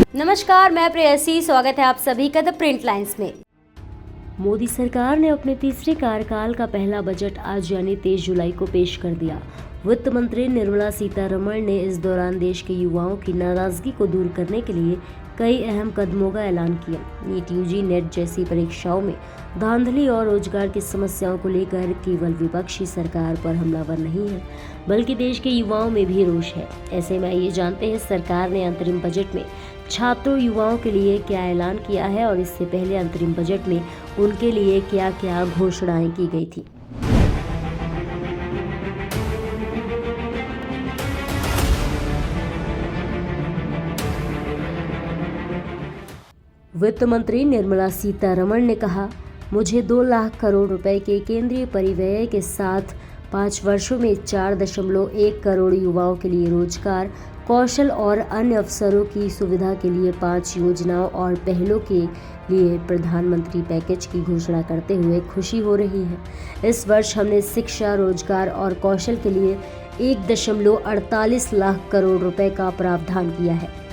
नमस्कार, मैं प्रेयसी। स्वागत है आप सभी का द प्रिंट लाइन्स में। मोदी सरकार ने अपने तीसरे कार्यकाल का पहला बजट आज यानी 23 जुलाई को पेश कर दिया। वित्त मंत्री निर्मला सीतारमण ने इस दौरान देश के युवाओं की नाराजगी को दूर करने के लिए कई अहम कदमों का ऐलान किया। नीट, यूजी, नेट जैसी परीक्षाओं में धांधली और रोजगार की समस्याओं को लेकर केवल विपक्षी सरकार पर हमलावर नहीं है, बल्कि देश के युवाओं में भी रोष है। ऐसे में ये जानते हैं सरकार ने अंतरिम बजट में छात्रों युवाओं के लिए क्या ऐलान किया है और इससे पहले अंतरिम बजट में उनके लिए क्या क्या घोषणाएं की गई थी। वित्त मंत्री निर्मला सीतारमण ने कहा, मुझे 2 लाख करोड़ रुपए के केंद्रीय परिव्यय के साथ 5 वर्षों में 4.1 करोड़ युवाओं के लिए रोजगार, कौशल और अन्य अवसरों की सुविधा के लिए 5 योजनाओं और पहलों के लिए प्रधानमंत्री पैकेज की घोषणा करते हुए खुशी हो रही है। इस वर्ष हमने शिक्षा, रोजगार और कौशल के लिए 1.48 लाख करोड़ रुपए का प्रावधान किया है।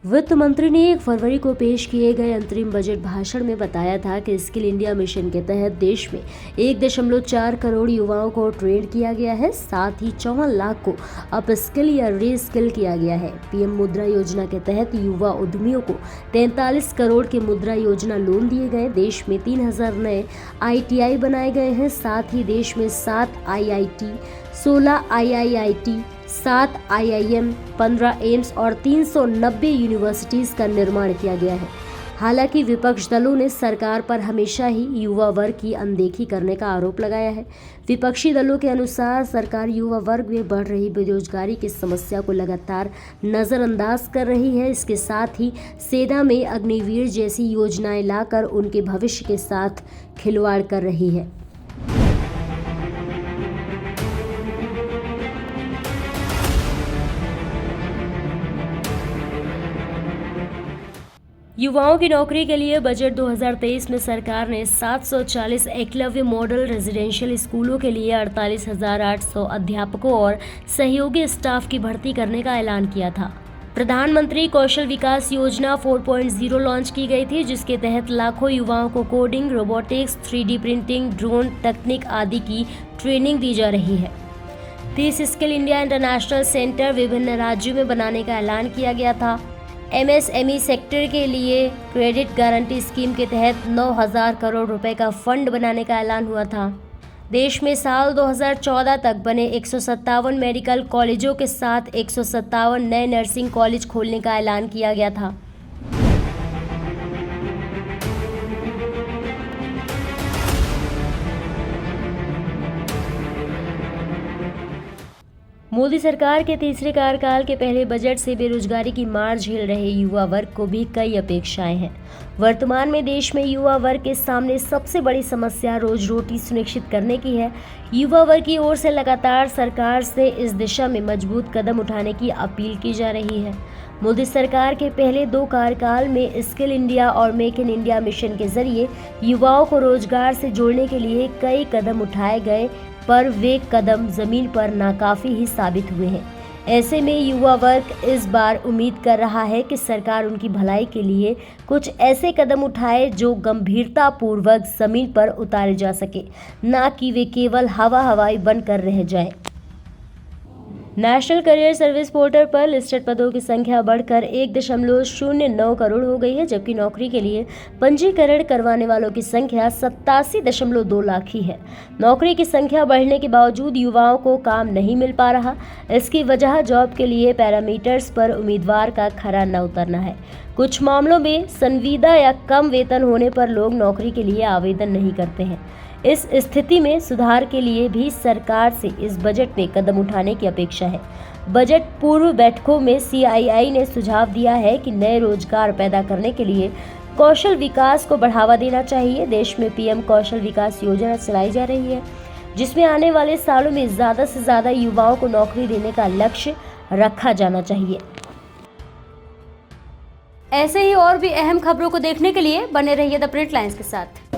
वित्त मंत्री ने 1 फरवरी को पेश किए गए अंतरिम बजट भाषण में बताया था कि स्किल इंडिया मिशन के तहत देश में 1.4 करोड़ युवाओं को ट्रेन किया गया है। साथ ही 54 लाख को अप स्किल या री स्किल किया गया है। पीएम मुद्रा योजना के तहत युवा उद्यमियों को 43 करोड़ के मुद्रा योजना लोन दिए गए। देश में 3000 नए ITI बनाए गए हैं। साथ ही देश में 7 IIT, 16 IIIT, 7 IIM, 15 एम्स और 390 यूनिवर्सिटीज का निर्माण किया गया है। हालांकि विपक्ष दलों ने सरकार पर हमेशा ही युवा वर्ग की अनदेखी करने का आरोप लगाया है। विपक्षी दलों के अनुसार सरकार युवा वर्ग में बढ़ रही बेरोजगारी की समस्या को लगातार नजरअंदाज कर रही है। इसके साथ ही सेना में अग्निवीर जैसी योजनाएं लाकर उनके भविष्य के साथ खिलवाड़ कर रही है। युवाओं की नौकरी के लिए बजट 2023 में सरकार ने 740 एकलव्य मॉडल रेजिडेंशियल स्कूलों के लिए 48,800 अध्यापकों और सहयोगी स्टाफ की भर्ती करने का ऐलान किया था। प्रधानमंत्री कौशल विकास योजना 4.0 लॉन्च की गई थी, जिसके तहत लाखों युवाओं को coding, robotics, 3D printing, drone तकनीक आदि की ट्रेनिंग दी जा रही है। 30 स्किल इंडिया इंटरनेशनल सेंटर विभिन्न राज्यों में बनाने का ऐलान किया गया था। MSME सेक्टर के लिए क्रेडिट गारंटी स्कीम के तहत 9,000 करोड़ रुपए का फंड बनाने का ऐलान हुआ था। देश में साल 2014 तक बने 157 मेडिकल कॉलेजों के साथ 157 नए नर्सिंग कॉलेज खोलने का ऐलान किया गया था। मोदी सरकार के तीसरे कार्यकाल के पहले बजट से बेरोजगारी की मार झेल रहे युवा वर्ग को भी कई अपेक्षाएं हैं। वर्तमान में देश में युवा वर्ग के सामने सबसे बड़ी समस्या रोज रोटी सुनिश्चित करने की है। युवा वर्ग की ओर से लगातार सरकार से इस दिशा में मजबूत कदम उठाने की अपील की जा रही है। मोदी सरकार के पहले 2 कार्यकाल में स्किल इंडिया और मेक इन इंडिया मिशन के जरिए युवाओं को रोजगार से जोड़ने के लिए कई कदम उठाए गए, पर वे कदम जमीन पर नाकाफी ही साबित हुए हैं। ऐसे में युवा वर्ग इस बार उम्मीद कर रहा है कि सरकार उनकी भलाई के लिए कुछ ऐसे कदम उठाए जो गंभीरता पूर्वक जमीन पर उतारे जा सके, ना कि वे केवल हवाई बनकर रह जाएं। नेशनल करियर सर्विस पोर्टल पर लिस्टेड पदों की संख्या बढ़कर 1.09 करोड़ हो गई है, जबकि नौकरी के लिए पंजीकरण करवाने वालों की संख्या 87.2 लाख ही है। नौकरी की संख्या बढ़ने के बावजूद युवाओं को काम नहीं मिल पा रहा। इसकी वजह जॉब के लिए पैरामीटर्स पर उम्मीदवार का खरा न उतरना है। कुछ मामलों में संविदा या कम वेतन होने पर लोग नौकरी के लिए आवेदन नहीं करते हैं। इस स्थिति में सुधार के लिए भी सरकार से इस बजट में कदम उठाने की अपेक्षा है। बजट पूर्व बैठकों में CII ने सुझाव दिया है कि नए रोजगार पैदा करने के लिए कौशल विकास को बढ़ावा देना चाहिए। देश में PM कौशल विकास योजना चलाई जा रही है, जिसमें आने वाले सालों में ज़्यादा से ज़्यादा युवाओं को नौकरी देने का लक्ष्य रखा जाना चाहिए। ऐसे ही और भी अहम खबरों को देखने के लिए बने रहिए द प्रिंट लाइन्स के साथ।